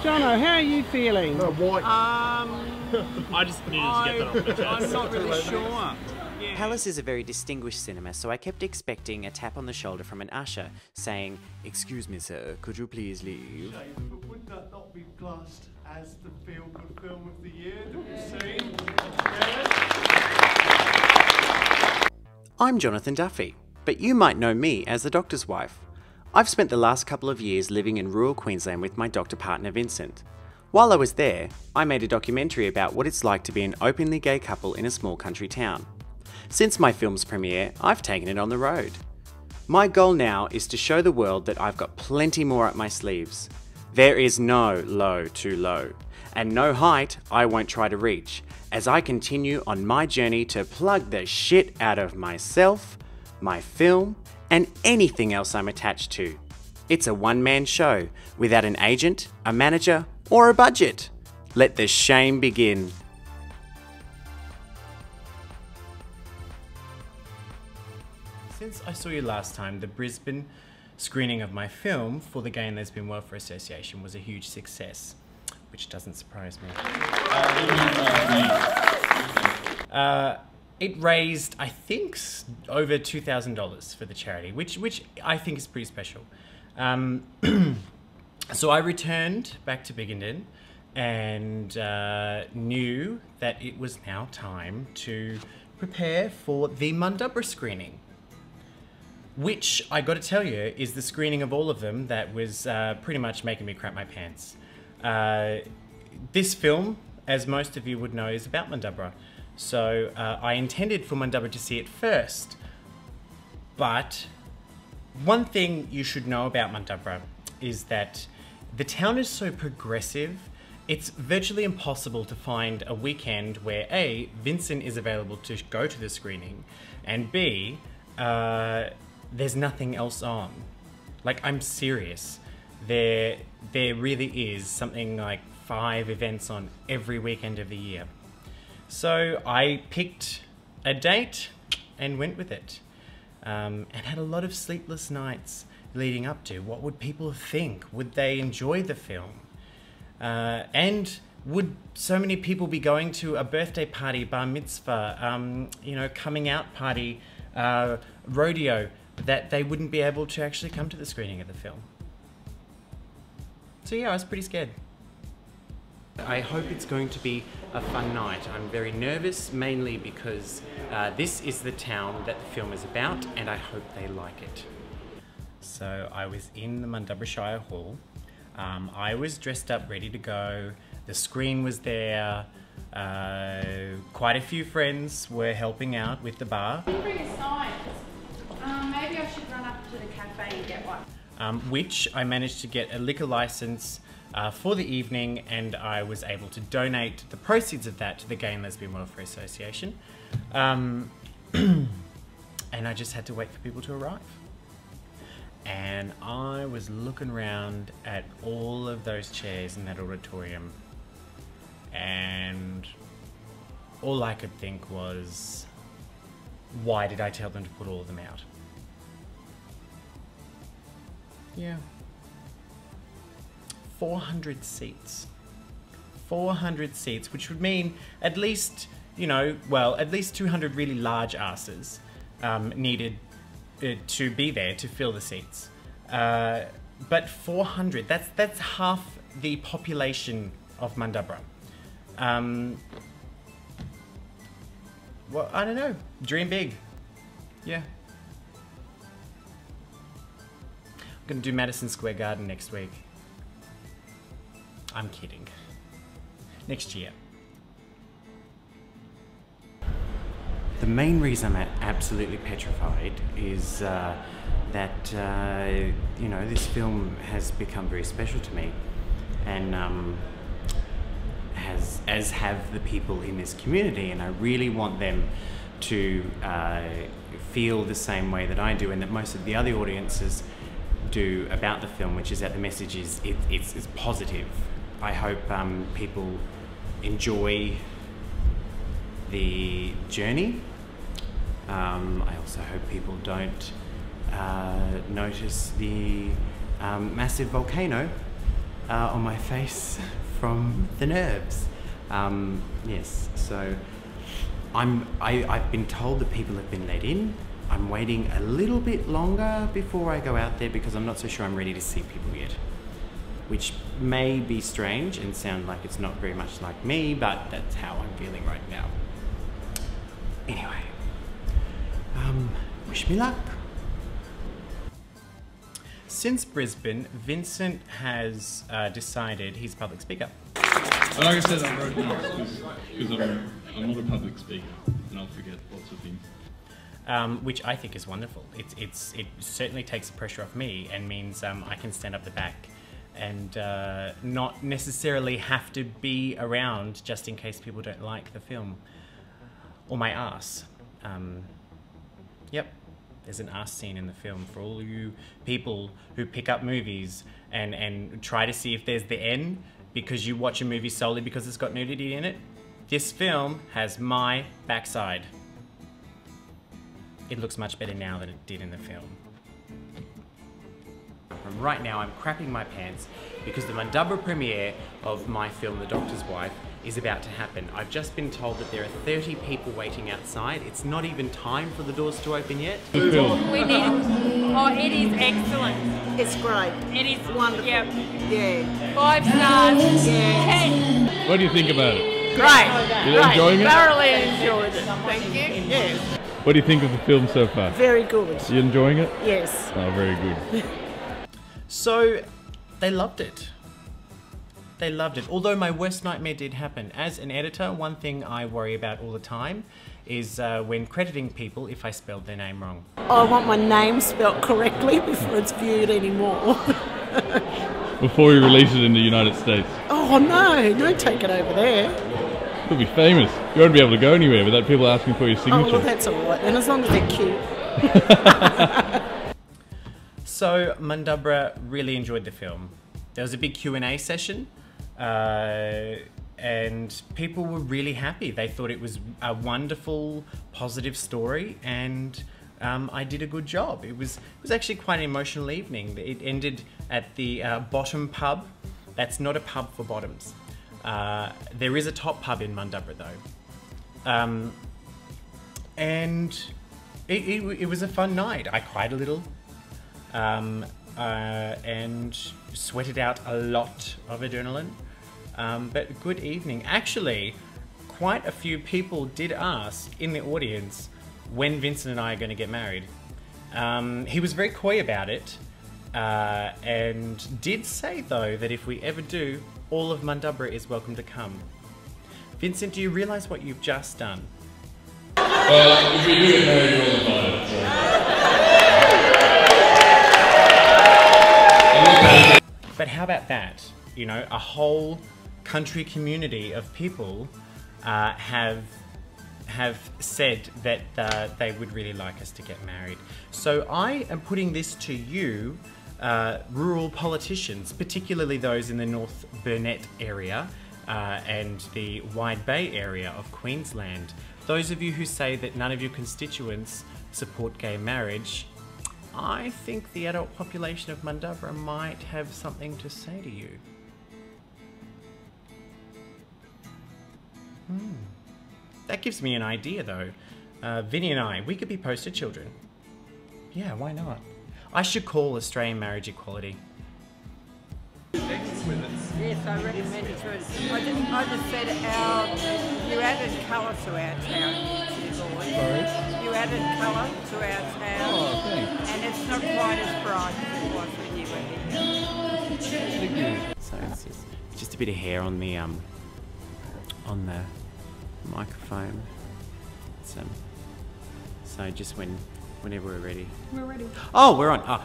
Jono, how are you feeling? White. I just needed to get that off my chest. I'm not really sure. Yeah. Palace is a very distinguished cinema, so I kept expecting a tap on the shoulder from an usher saying, "Excuse me, sir, could you please leave?" But would that not be classed as the feel-good film of the year that we've seen? I'm Jonathan Duffy, but you might know me as the doctor's wife. I've spent the last couple of years living in rural Queensland with my doctor partner Vincent. While I was there, I made a documentary about what it's like to be an openly gay couple in a small country town. Since my film's premiere, I've taken it on the road. My goal now is to show the world that I've got plenty more up my sleeves. There is no low too low, and no height I won't try to reach, as I continue on my journey to plug the shit out of myself, my film, and anything else I'm attached to. It's a one-man show, without an agent, a manager, or a budget. Let the shame begin. Since I saw you last time, the Brisbane screening of my film for the Gay and Lesbian Welfare Association was a huge success, which doesn't surprise me. It raised, I think, over $2,000 for the charity, which I think is pretty special. So I returned back to Biggenden and knew that it was now time to prepare for the Mundubbera screening, which, I got to tell you, is the screening of all of them that was pretty much making me crap my pants. This film, as most of you would know, is about Mundubbera. So I intended for Mundubbera to see it first. But one thing you should know about Mundubbera is that the town is so progressive, it's virtually impossible to find a weekend where A, Vincent is available to go to the screening, and B, there's nothing else on. Like, I'm serious. There really is something like 5 events on every weekend of the year. So I picked a date and went with it. And had a lot of sleepless nights leading up to what would people think? Would they enjoy the film? And would so many people be going to a birthday party, bar mitzvah, you know, coming out party, rodeo, that they wouldn't be able to actually come to the screening of the film? So yeah, I was pretty scared. I hope it's going to be a fun night. I'm very nervous, mainly because this is the town that the film is about, and I hope they like it. So I was in the Mundubbera Shire Hall. I was dressed up, ready to go. The screen was there. Quite a few friends were helping out with the bar. I didn't bring a sign. Maybe I should run up to the cafe and get one. Which I managed to get a liquor license for the evening, and I was able to donate the proceeds of that to the Gay and Lesbian Welfare Association. And I just had to wait for people to arrive. And I was looking around at all of those chairs in that auditorium, and all I could think was, why did I tell them to put all of them out? Yeah. 400 seats. 400 seats, which would mean at least, you know, well, at least 200 really large asses needed to be there to fill the seats. But 400, that's half the population of Mundubbera. Well, I don't know, dream big. Yeah. I'm gonna do Madison Square Garden next week. I'm kidding. Next year. The main reason I'm absolutely petrified is that, you know, this film has become very special to me, and as have the people in this community, and I really want them to feel the same way that I do, and that most of the other audiences do about the film, which is that the message is it's positive. I hope people enjoy the journey. I also hope people don't notice the massive volcano on my face from the nerves. Yes, so I've been told that people have been let in. I'm waiting a little bit longer before I go out there because I'm not so sure I'm ready to see people yet. Which may be strange and sound like it's not very much like me, but that's how I'm feeling right now. Anyway, wish me luck. Since Brisbane, Vincent has decided he's a public speaker. Like I said, I wrote notes because I'm not a public speaker and I'll forget lots of things. Which I think is wonderful. It certainly takes the pressure off me and means I can stand up the back and not necessarily have to be around just in case people don't like the film. Or my ass. Yep, there's an ass scene in the film for all you people who pick up movies and try to see if there's the N because you watch a movie solely because it's got nudity in it. This film has my backside. It looks much better now than it did in the film. And right now I'm crapping my pants because the Mundubbera premiere of my film The Doctor's Wife is about to happen. I've just been told that there are 30 people waiting outside. It's not even time for the doors to open yet. We need it. Oh, it is excellent. It's great. It is Wonderful. Yep. Yeah. 5 stars. Yeah. 10. What do you think about it? Great. You're enjoying it? Thoroughly enjoyed it. Thank you. Yes. What do you think of the film so far? Very good. You enjoying it? Yes. Oh, very good. So, they loved it. They loved it. Although my worst nightmare did happen. As an editor, one thing I worry about all the time is when crediting people if I spelled their name wrong. I want my name spelt correctly before it's viewed anymore. Before you release it in the United States. Oh no, don't take it over there. You'll be famous. You won't be able to go anywhere without people asking for your Oh signature. well, that's all right then, as long as they're cute. So, Mundubbera really enjoyed the film. There was a big Q&A session. And people were really happy. They thought it was a wonderful, positive story, and I did a good job. It was actually quite an emotional evening. It ended at the Bottom Pub. That's not a pub for bottoms. There is a top pub in Mundubbera though. And it was a fun night. I cried a little. And sweated out a lot of adrenaline. But good evening. Actually, quite a few people did ask in the audience when Vincent and I are going to get married. He was very coy about it, and did say though that if we ever do, all of Mundubbera is welcome to come. Vincent, do you realise what you've just done? Well, if we do get married, you're all invited. So. But how about that? You know, a whole country community of people have said that they would really like us to get married. So I am putting this to you, rural politicians, particularly those in the North Burnett area and the Wide Bay area of Queensland. Those of you who say that none of your constituents support gay marriage, I think the adult population of Mundubbera might have something to say to you. That gives me an idea though. Vinny and I, we could be poster children. Yeah, why not? I should call Australian marriage equality. Yes, I recommend it to us. I just said you added colour to our town. Sorry? You added colour to our town. Oh, thanks. And it's not quite as bright as it was when you were here. Thank you. So it's just a bit of hair on the microphone. So just whenever we're ready. We're ready. Oh, we're on. Oh,